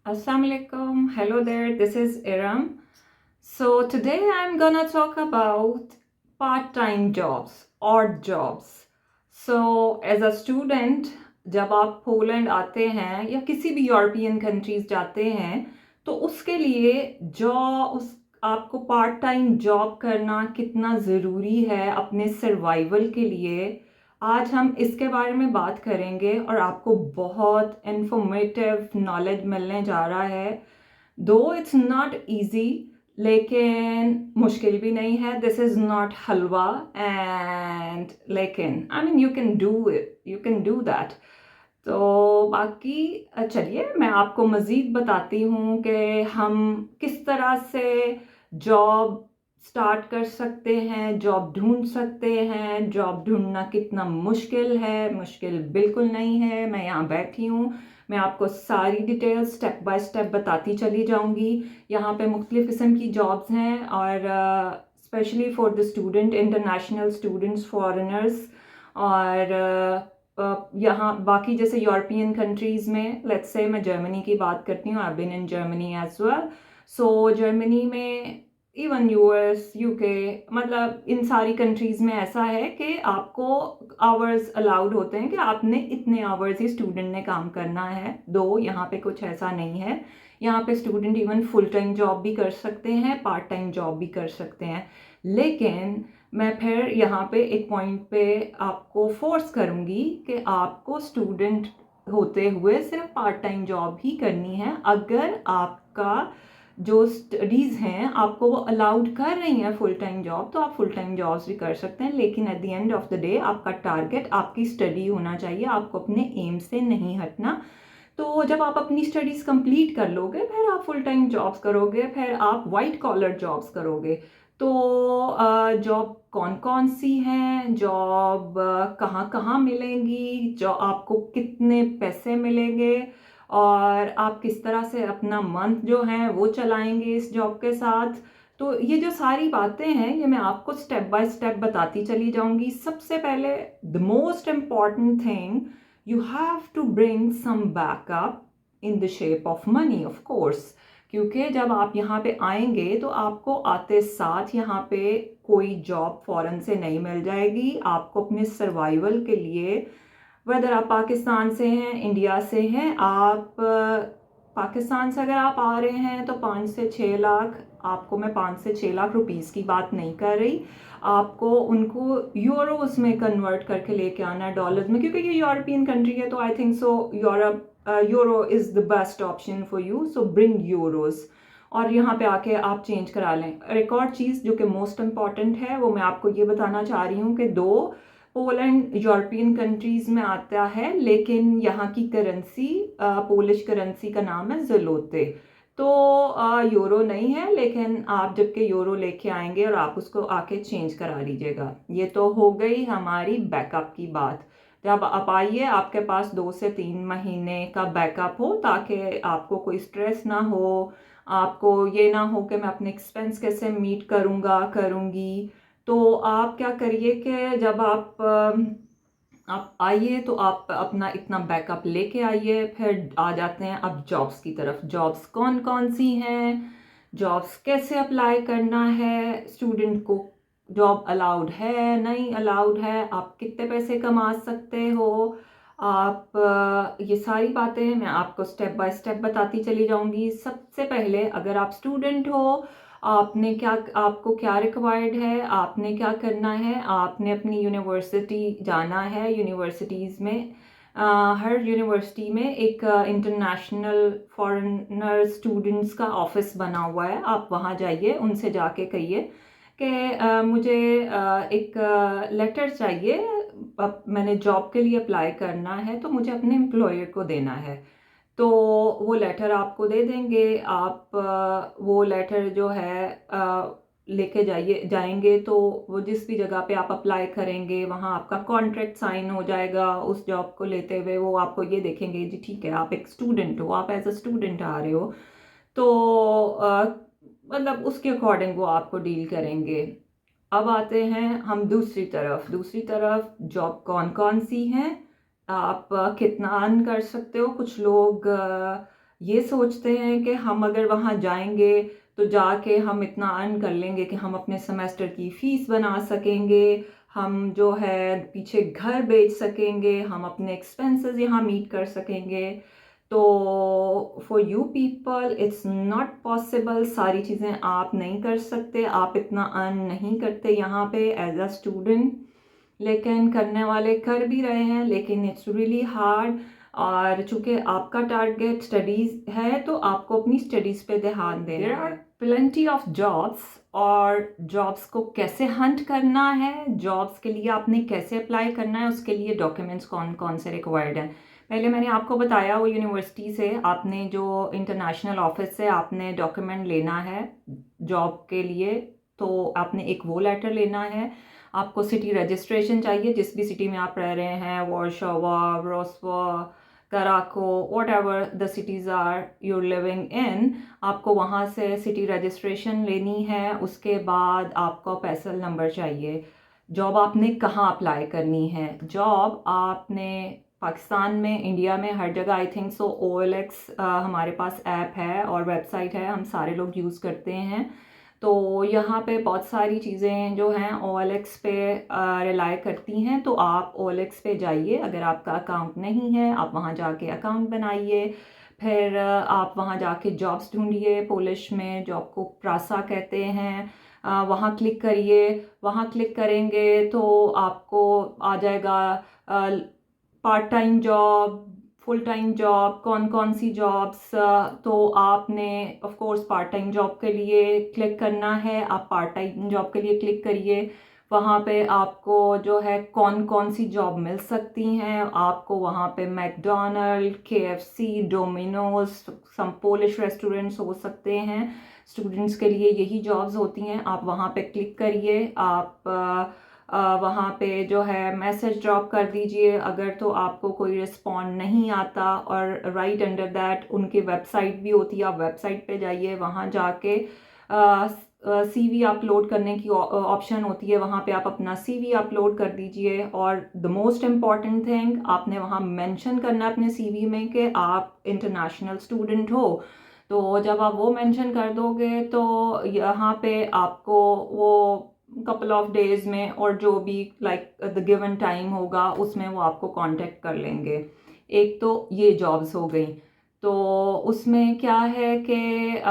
Assalamualaikum. Hello there. This is Iram. So today I'm gonna talk about part-time jobs, odd jobs. So as a student, जब आप Poland आते हैं या किसी भी यूरोपियन कंट्रीज जाते हैं तो उसके लिए जॉब उस आपको पार्ट टाइम जॉब करना कितना ज़रूरी है अपने सर्वाइवल के लिए। आज हम इसके बारे में बात करेंगे और आपको बहुत इंफॉर्मेटिव नॉलेज मिलने जा रहा है। दो इट्स नॉट ईजी, लेकिन मुश्किल भी नहीं है। This is not halwa and लेकिन I mean you can do it, you can do that. तो बाकी चलिए मैं आपको मज़ीद बताती हूँ कि हम किस तरह से जॉब स्टार्ट कर सकते हैं, जॉब ढूंढ सकते हैं। जॉब ढूंढना कितना मुश्किल है, मुश्किल बिल्कुल नहीं है। मैं यहाँ बैठी हूँ, मैं आपको सारी डिटेल स्टेप बाय स्टेप बताती चली जाऊँगी। यहाँ पे मुख्तलिफ़ किस्म की जॉब्स हैं और specially for the student, international students, foreigners. और यहाँ बाकी जैसे यूरोपियन कंट्रीज़ में, लेट्स से मैं जर्मनी की बात करती हूँ, I been in Germany as well. So Germany में, इवन यूएस, यूके, मतलब इन सारी कंट्रीज़ में ऐसा है कि आपको आवर्स अलाउड होते हैं कि आपने इतने आवर्स ही स्टूडेंट ने काम करना है। दो यहाँ पे कुछ ऐसा नहीं है। यहाँ पे student even full time job भी कर सकते हैं, पार्ट टाइम जॉब भी कर सकते हैं। लेकिन मैं फिर यहाँ पे एक पॉइंट पे आपको फोर्स करूँगी कि आपको स्टूडेंट होते हुए सिर्फ पार्ट टाइम जॉब ही करनी है। अगर आपका जो स्टडीज़ हैं आपको वो अलाउड कर रही हैं फुल टाइम जॉब, तो आप फुल टाइम जॉब्स भी कर सकते हैं। लेकिन at the end of the day आपका टारगेट आपकी स्टडी होना चाहिए, आपको अपने एम से नहीं हटना। तो जब आप अपनी स्टडीज़ कंप्लीट कर लोगे फिर आप फुल टाइम जॉब्स करोगे, फिर आप वाइट कॉलर जॉब्स करोगे। तो जॉब कौन कौन सी हैं, जॉब कहाँ कहाँ मिलेंगी, जो आपको कितने पैसे मिलेंगे, और आप किस तरह से अपना मंथ जो है वो चलाएंगे इस जॉब के साथ। तो ये जो सारी बातें हैं ये मैं आपको स्टेप बाय स्टेप बताती चली जाऊंगी। सबसे पहले the most important thing, you have to bring some backup in the shape of money, of course। क्योंकि जब आप यहाँ पे आएंगे तो आपको आते साथ यहाँ पे कोई जॉब फौरन से नहीं मिल जाएगी। आपको अपने सर्वाइवल के लिए, वेदर आप पाकिस्तान से हैं, इंडिया से हैं, आप पाकिस्तान से अगर आप आ रहे हैं तो 5 से 6 लाख, आपको मैं 5 से 6 लाख रुपीस की बात नहीं कर रही, आपको उनको यूरोस में कन्वर्ट करके लेके आना है, डॉलर्स में, क्योंकि ये यूरोपियन कंट्री है। तो आई think so Europe, euro is the best option for you, so bring Euros और यहाँ पे आके आप चेंज करा लें। एक और चीज़ जो कि मोस्ट इम्पॉर्टेंट है वो मैं आपको ये बताना चाह रही हूँ कि दो, पोलैंड यूरोपियन कंट्रीज़ में आता है, लेकिन यहाँ की करेंसी, पोलिश करेंसी का नाम है ज़लोते। तो यूरो नहीं है, लेकिन आप जबकि यूरो लेके आएंगे और आप उसको आके चेंज करा लीजिएगा। ये तो हो गई हमारी बैकअप की बात। जब आप आइए आपके पास 2 से 3 महीने का बैकअप हो, ताकि आपको कोई स्ट्रेस ना हो, आपको ये ना हो कि मैं अपने एक्सपेंस कैसे मीट करूँगी। तो आप क्या करिए कि जब आप आइए तो आप अपना इतना बैकअप लेके आइए। फिर आ जाते हैं अब जॉब्स की तरफ। जॉब्स कौन कौन सी हैं, जॉब्स कैसे अप्लाई करना है, स्टूडेंट को जॉब अलाउड है नहीं अलाउड है, आप कितने पैसे कमा सकते हो, आप ये सारी बातें मैं आपको स्टेप बाय स्टेप बताती चली जाऊंगी। सबसे पहले अगर आप स्टूडेंट हो, आपने क्या, आपको क्या रिक्वायर्ड है, आपने क्या करना है, आपने अपनी यूनिवर्सिटी जाना है। यूनिवर्सिटीज़ में हर यूनिवर्सिटी में एक इंटरनेशनल फॉरेनर स्टूडेंट्स का ऑफिस बना हुआ है। आप वहाँ जाइए, उनसे जाके कहिए कि मुझे एक लेटर चाहिए, मैंने जॉब के लिए अप्लाई करना है तो मुझे अपने एम्प्लॉयर को देना है। तो वो लेटर आपको दे देंगे। आप वो लेटर जो है लेके जाएंगे तो वो जिस भी जगह पे आप अप्लाई करेंगे वहाँ आपका कॉन्ट्रैक्ट साइन हो जाएगा उस जॉब को लेते हुए। वो आपको ये देखेंगे जी ठीक है आप एक स्टूडेंट हो, आप एज अ स्टूडेंट आ रहे हो, तो मतलब उसके अकॉर्डिंग वो आपको डील करेंगे। अब आते हैं हम दूसरी तरफ। दूसरी तरफ जॉब कौन कौन सी हैं, आप कितना अर्न कर सकते हो। कुछ लोग ये सोचते हैं कि हम अगर वहाँ जाएंगे तो जाके हम इतना अर्न कर लेंगे कि हम अपने सेमेस्टर की फ़ीस बना सकेंगे, हम जो है पीछे घर बेच सकेंगे, हम अपने एक्सपेंसेस यहाँ मीट कर सकेंगे। तो for you people it's not possible, सारी चीज़ें आप नहीं कर सकते, आप इतना अर्न नहीं करते यहाँ पे एज अ स्टूडेंट। लेकिन करने वाले कर भी रहे हैं, लेकिन इट्स रियली हार्ड। और चूंकि आपका टारगेट स्टडीज़ है तो आपको अपनी स्टडीज़ पे ध्यान देना है। There are plenty of jobs, और जॉब्स को कैसे हंट करना है, जॉब्स के लिए आपने कैसे अप्लाई करना है, उसके लिए डॉक्यूमेंट्स कौन कौन से रिक्वायर्ड हैं। पहले मैंने आपको बताया वो यूनिवर्सिटी से आपने जो इंटरनेशनल ऑफिस से आपने डॉक्यूमेंट लेना है जॉब के लिए, तो आपने एक वो लेटर लेना है। आपको सिटी रजिस्ट्रेशन चाहिए, जिस भी सिटी में आप रह रहे हैं, वार्शोवा, व्रॉस्वा, Krakow, whatever the cities are your living in, आपको वहाँ से सिटी रजिस्ट्रेशन लेनी है। उसके बाद आपको पैसल नंबर चाहिए। जॉब आपने कहाँ अप्लाई करनी है, जॉब आपने पाकिस्तान में, इंडिया में, हर जगह आई थिंक सो OLX हमारे पास ऐप है और वेबसाइट है, हम सारे लोग यूज़ करते हैं। तो यहाँ पे बहुत सारी चीज़ें जो हैं OLX पे रिलाई करती हैं, तो आप OLX पे जाइए। अगर आपका अकाउंट नहीं है, आप वहाँ जाके अकाउंट बनाइए। फिर आप वहाँ जाके जॉब्स ढूंढिए। पोलिश में जॉब को प्रासा कहते हैं। वहाँ क्लिक करिए। वहाँ क्लिक करेंगे तो आपको आ जाएगा part time job, full time job, कौन कौन सी जॉब्स। तो आपने of course part time job के लिए क्लिक करना है। आप पार्ट टाइम जॉब के लिए क्लिक करिए। वहाँ पे आपको जो है कौन कौन सी जॉब मिल सकती हैं, आपको वहाँ पे मैकडोनल्ड, KFC, डोमिनोज, सम पोलिश रेस्टोरेंट्स हो सकते हैं। स्टूडेंट्स के लिए यही जॉब्स होती हैं। आप वहाँ पे क्लिक करिए। आप वहाँ पे जो है मैसेज ड्रॉप कर दीजिए अगर तो आपको कोई रिस्पॉन्ड नहीं आता। और राइट अंडर दैट उनकी वेबसाइट भी होती है, आप वेबसाइट पे जाइए। वहाँ जाके CV अपलोड करने की ऑप्शन होती है, वहाँ पे आप अपना CV अपलोड कर दीजिए। और द मोस्ट इम्पॉर्टेंट थिंग, आपने वहाँ मेंशन करना है अपने CV में कि आप इंटरनेशनल स्टूडेंट हो। तो जब आप वो मेंशन कर दोगे तो यहाँ पे आपको वो कपल ऑफ डेज में, और जो भी लाइक द गिवन टाइम होगा उसमें वो आपको कांटेक्ट कर लेंगे। एक तो ये जॉब्स हो गई। तो उसमें क्या है कि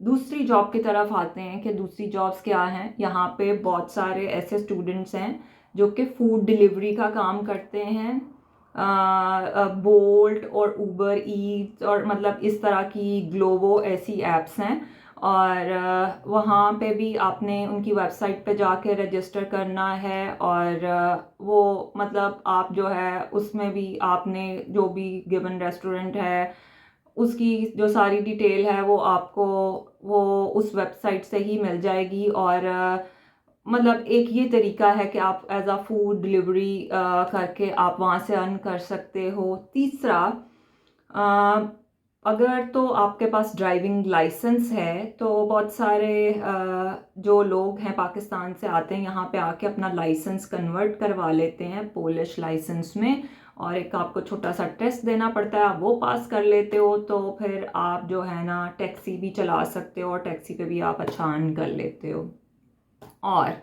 दूसरी जॉब की तरफ आते हैं कि दूसरी जॉब्स क्या हैं। यहाँ पे बहुत सारे ऐसे स्टूडेंट्स हैं जो कि फूड डिलीवरी का काम करते हैं। बोल्ट और उबर ईट्स और मतलब इस तरह की ग्लोबो ऐसी ऐप्स हैं। और वहाँ पे भी आपने उनकी वेबसाइट पे जाके रजिस्टर करना है। और वो मतलब आप जो है उसमें भी आपने जो भी गिवन रेस्टोरेंट है उसकी जो सारी डिटेल है वो आपको वो उस वेबसाइट से ही मिल जाएगी। और मतलब एक ये तरीका है कि आप एज अ फूड डिलीवरी करके आप वहाँ से अर्न कर सकते हो। तीसरा, अ, अगर तो आपके पास ड्राइविंग लाइसेंस है तो बहुत सारे जो लोग हैं पाकिस्तान से आते हैं यहाँ पे आके अपना लाइसेंस कन्वर्ट करवा लेते हैं पोलिश लाइसेंस में। और एक आपको छोटा सा टेस्ट देना पड़ता है, आप वो पास कर लेते हो तो फिर आप जो है ना टैक्सी भी चला सकते हो और टैक्सी पे भी आप अच्छा अर्न कर लेते हो। और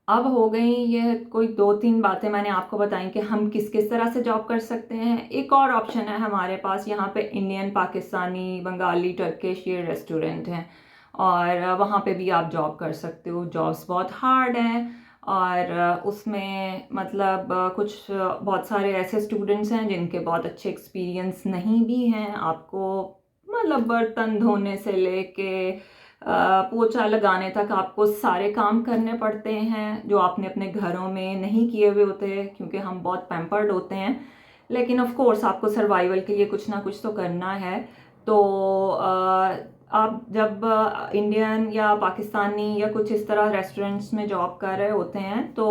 अब हो गई ये कोई 2-3 बातें मैंने आपको बताई कि हम किस किस तरह से जॉब कर सकते हैं। एक और ऑप्शन है हमारे पास, यहाँ पे इंडियन, पाकिस्तानी, बंगाली, टर्किश ये रेस्टोरेंट हैं और वहाँ पे भी आप जॉब कर सकते हो। जॉब्स बहुत हार्ड हैं और उसमें मतलब कुछ बहुत सारे ऐसे स्टूडेंट्स हैं जिनके बहुत अच्छे एक्सपीरियंस नहीं भी हैं। आपको मतलब बर्तन धोने से लेके पोछा लगाने तक आपको सारे काम करने पड़ते हैं जो आपने अपने घरों में नहीं किए हुए होते, क्योंकि हम बहुत पैम्पर्ड होते हैं। लेकिन ऑफ कोर्स आपको सर्वाइवल के लिए कुछ ना कुछ तो करना है। तो आप जब इंडियन या पाकिस्तानी या कुछ इस तरह रेस्टोरेंट्स में जॉब कर रहे होते हैं तो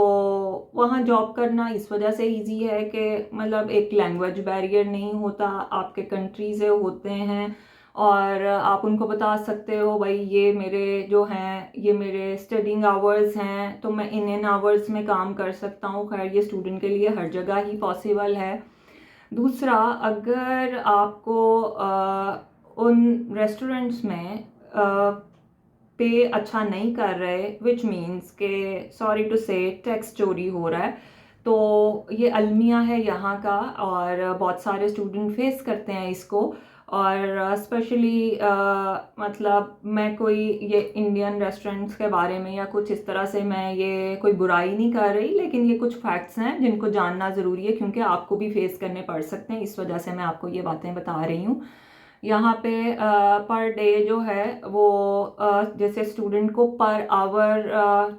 वहाँ जॉब करना इस वजह से इजी है कि मतलब एक लैंग्वेज बैरियर नहीं होता, आपके कंट्री से होते हैं और आप उनको बता सकते हो भाई ये मेरे जो हैं ये मेरे स्टडिंग आवर्स हैं तो मैं इन आवर्स में काम कर सकता हूँ। खैर ये स्टूडेंट के लिए हर जगह ही पॉसिबल है। दूसरा, अगर आपको उन रेस्टोरेंट्स में पे अच्छा नहीं कर रहे, विच मीन्स के सॉरी टू से टैक्स चोरी हो रहा है, तो ये अलमिया है यहाँ का, और बहुत सारे स्टूडेंट फेस करते हैं इसको। और स्पेशली मतलब मैं कोई ये इंडियन रेस्टोरेंट्स के बारे में या कुछ इस तरह से मैं ये कोई बुराई नहीं कर रही, लेकिन ये कुछ फैक्ट्स हैं जिनको जानना ज़रूरी है, क्योंकि आपको भी फेस करने पड़ सकते हैं, इस वजह से मैं आपको ये बातें बता रही हूँ। यहाँ पे पर डे जो है वो जैसे स्टूडेंट को पर आवर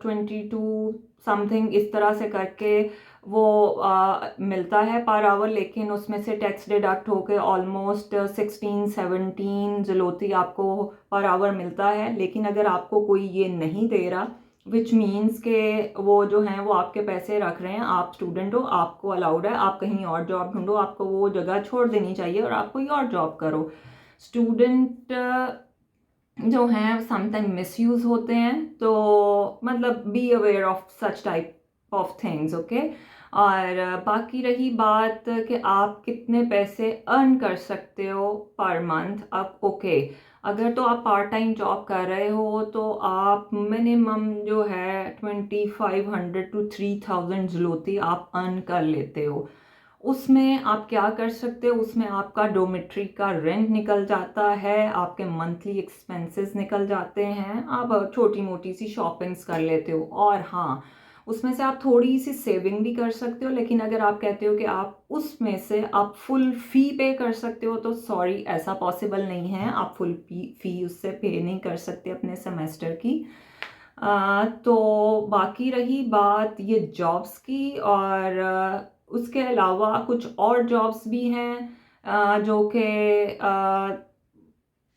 22 समथिंग इस तरह से करके वो मिलता है पर आवर, लेकिन उसमें से टैक्स डिडक्ट होके ऑलमोस्ट 16-17 जलोती आपको पर आवर मिलता है। लेकिन अगर आपको कोई ये नहीं दे रहा, विच मीन्स के वो जो हैं वो आपके पैसे रख रहे हैं, आप स्टूडेंट हो, आपको अलाउड है, आप कहीं और जॉब ढूंढो, आपको वो जगह छोड़ देनी चाहिए और आप कोई और जॉब करो। स्टूडेंट जो हैं समटाइम मिसयूज़ होते हैं, तो मतलब be aware of such type of things, okay. और बाकी रही बात कि आप कितने पैसे अर्न कर सकते हो पर मंथ, अब ओके, अगर तो आप पार्ट टाइम जॉब कर रहे हो तो आप मिनिमम जो है 2500 to 3000 ज़लोती आप अर्न कर लेते हो। उसमें आप क्या कर सकते हो, उसमें आपका डोमेट्री का रेंट निकल जाता है, आपके मंथली एक्सपेंसेस निकल जाते हैं, आप छोटी मोटी सी शॉपिंग्स कर लेते हो, और हाँ, उसमें से आप थोड़ी सी सेविंग भी कर सकते हो। लेकिन अगर आप कहते हो कि आप उसमें से आप फुल फ़ी पे कर सकते हो, तो सॉरी, ऐसा पॉसिबल नहीं है, आप फुल फ़ी उससे पे नहीं कर सकते अपने सेमेस्टर की। तो बाकी रही बात ये जॉब्स की, और उसके अलावा कुछ और जॉब्स भी हैं जो कि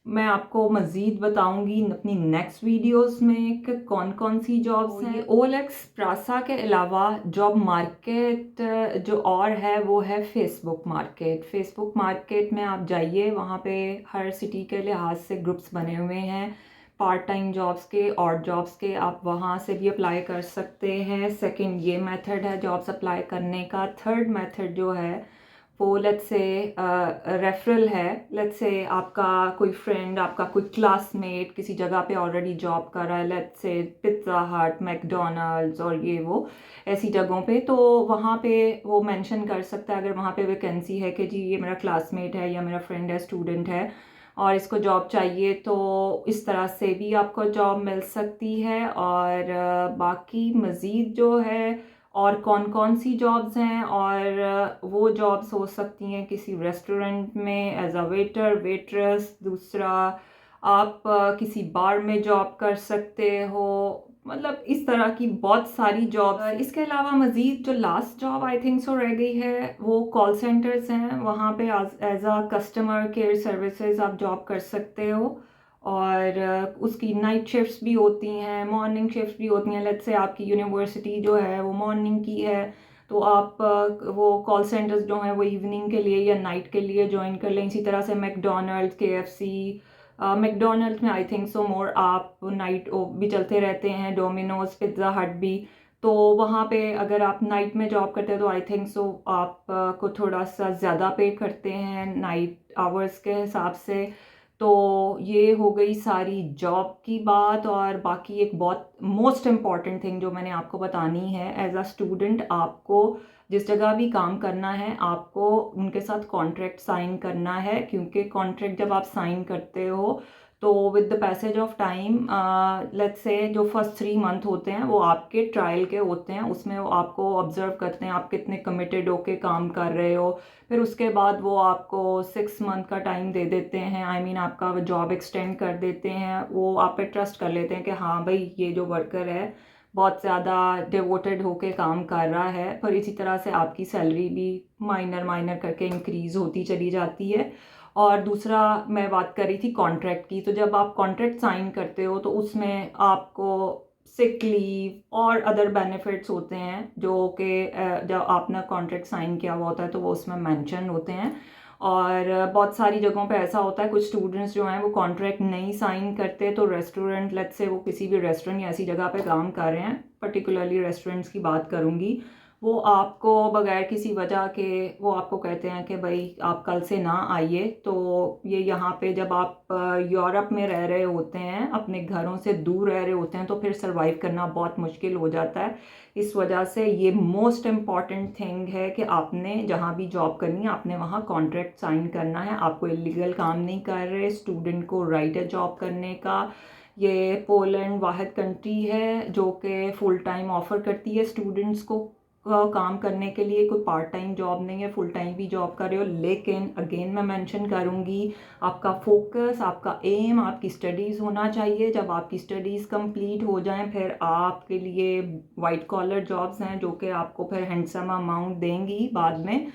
मैं आपको मज़ीद बताऊंगी अपनी नेक्स्ट वीडियोस में कि कौन कौन सी जॉब्स हैं। OLX प्रासा के अलावा जॉब मार्केट जो और है वो है फेसबुक मार्केट। फेसबुक मार्केट में आप जाइए, वहाँ पे हर सिटी के लिहाज से ग्रुप्स बने हुए हैं पार्ट टाइम जॉब्स के और जॉब्स के, आप वहाँ से भी अप्लाई कर सकते हैं। सेकंड ये मेथड है जॉब्स अप्लाई करने का। थर्ड मेथड जो है वो लेट्स से रेफरल है। लेट्स से आपका कोई फ्रेंड, आपका कोई क्लासमेट किसी जगह पे ऑलरेडी जॉब कर रहा है, लेट्स से पिज़्ज़ा हट, मैकडोनल्ड्स और ये वो ऐसी जगहों पे, तो वहाँ पे वो मेंशन कर सकता है, अगर वहाँ पे वैकेंसी है कि जी ये मेरा क्लासमेट है या मेरा फ्रेंड है, स्टूडेंट है और इसको जॉब चाहिए, तो इस तरह से भी आपको जॉब मिल सकती है। और बाकी मज़ीद जो है और कौन कौन सी जॉब्स हैं, और वो जॉब्स हो सकती हैं किसी रेस्टोरेंट में एज अ वेटर, वेट्रेस। दूसरा, आप किसी बार में जॉब कर सकते हो, मतलब इस तरह की बहुत सारी जॉब। इसके अलावा मज़ीद जो last job I think so रह गई है वो कॉल सेंटर्स हैं, वहाँ पे as a customer care services आप जॉब कर सकते हो। और उसकी नाइट शिफ्ट्स भी होती हैं, मॉर्निंग शिफ्ट्स भी होती हैं। लेट्स से आपकी यूनिवर्सिटी जो है वो मॉर्निंग की है, तो आप वो कॉल सेंटर्स जो हैं वो इवनिंग के लिए या नाइट के लिए ज्वाइन कर लें। इसी तरह से मैकडोनल्ड्स, KFC, मैकडोनल्ड्स में आई थिंक सो मोर आप नाइट भी चलते रहते हैं, डोमिनोज, पिज़्ज़ा हट भी। तो वहाँ पे अगर आप नाइट में जॉब करते हैं तो आई थिंक सो आप को थोड़ा सा ज़्यादा पे करते हैं नाइट आवर्स के हिसाब से। तो ये हो गई सारी जॉब की बात। और बाकी एक बहुत मोस्ट इम्पॉर्टेंट थिंग जो मैंने आपको बतानी है, एज अ स्टूडेंट आपको जिस जगह भी काम करना है आपको उनके साथ कॉन्ट्रैक्ट साइन करना है, क्योंकि कॉन्ट्रैक्ट जब आप साइन करते हो तो with the passage of time, let's say जो फर्स्ट 3 मंथ होते हैं वो आपके ट्रायल के होते हैं, उसमें वो आपको ऑब्जर्व करते हैं आप कितने कमिटेड होके काम कर रहे हो। फिर उसके बाद वो आपको 6 मंथ का टाइम दे देते हैं, आई मीन आपका जॉब एक्सटेंड कर देते हैं, वो आप पे ट्रस्ट कर लेते हैं कि हाँ भाई ये जो वर्कर है बहुत ज़्यादा डिवोटेड होके काम कर रहा है। पर इसी तरह से आपकी सैलरी भी माइनर माइनर करके इंक्रीज़ होती चली जाती है। और दूसरा मैं बात कर रही थी कॉन्ट्रैक्ट की, तो जब आप कॉन्ट्रैक्ट साइन करते हो तो उसमें आपको सिक लीव और अदर बेनिफिट्स होते हैं जो कि जब आपने कॉन्ट्रैक्ट साइन किया हुआ होता है तो वो उसमें मेंशन होते हैं। और बहुत सारी जगहों पे ऐसा होता है, कुछ स्टूडेंट्स जो हैं वो कॉन्ट्रैक्ट नहीं साइन करते, तो रेस्टोरेंट, लेट्स से वो किसी भी रेस्टोरेंट या ऐसी जगह पे काम कर रहे हैं, पर्टिकुलरली रेस्टोरेंट्स की बात करूँगी, वो आपको बगैर किसी वजह के वो आपको कहते हैं कि भाई आप कल से ना आइए। तो ये यहाँ पे जब आप यूरोप में रह रहे होते हैं, अपने घरों से दूर रह रहे होते हैं, तो फिर सर्वाइव करना बहुत मुश्किल हो जाता है। इस वजह से ये मोस्ट इम्पॉर्टेंट थिंग है कि आपने जहाँ भी जॉब करनी है आपने वहाँ कॉन्ट्रैक्ट साइन करना है। आपको इलीगल काम नहीं कर रहे। स्टूडेंट को राइट है जॉब करने का। ये पोलैंड वाहिद कंट्री है जो कि फुल टाइम ऑफ़र करती है स्टूडेंट्स को काम करने के लिए। कोई पार्ट टाइम जॉब नहीं है, फुल टाइम भी जॉब कर रहे हो। लेकिन अगेन मैं मेंशन करूँगी, आपका फोकस, आपका एम, आपकी स्टडीज़ होना चाहिए। जब आपकी स्टडीज़ कंप्लीट हो जाएं फिर आपके लिए वाइट कॉलर जॉब्स हैं जो कि आपको फिर हैंडसम अमाउंट देंगी बाद में।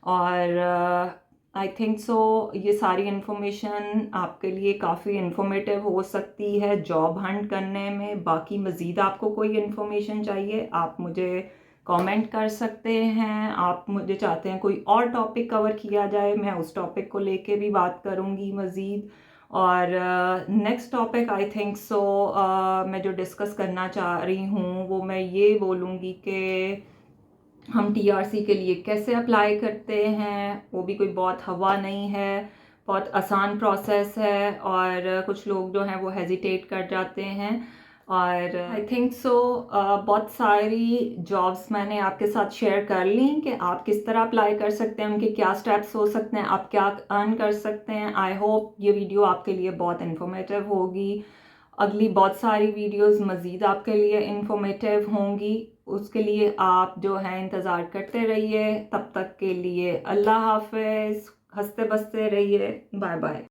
और आई थिंक सो ये सारी इन्फॉर्मेशन आपके लिए काफ़ी इन्फॉर्मेटिव हो सकती है जॉब हंट करने में। बाकी मज़ीद आपको कोई इन्फॉर्मेशन चाहिए आप मुझे कमेंट कर सकते हैं। आप मुझे चाहते हैं कोई और टॉपिक कवर किया जाए, मैं उस टॉपिक को लेके भी बात करूँगी मज़ीद। और नेक्स्ट टॉपिक आई थिंक सो मैं जो डिस्कस करना चाह रही हूँ वो मैं ये बोलूँगी कि हम टीआरसी के लिए कैसे अप्लाई करते हैं। वो भी कोई बहुत हवा नहीं है, बहुत आसान प्रोसेस है। और कुछ लोग जो हैं वो हेजिटेट कर जाते हैं। और आई थिंक सो बहुत सारी जॉब्स मैंने आपके साथ शेयर कर ली कि आप किस तरह अप्लाई कर सकते हैं, उनके क्या स्टेप्स हो सकते हैं, आप क्या अर्न कर सकते हैं। आई होप ये वीडियो आपके लिए बहुत इन्फॉर्मेटिव होगी। अगली बहुत सारी वीडियोस मज़ीद आपके लिए इन्फॉर्मेटिव होंगी। उसके लिए आप जो है इंतज़ार करते रहिए। तब तक के लिए अल्लाह हाफ़िज़। हंसते बसते रहिए। Bye bye.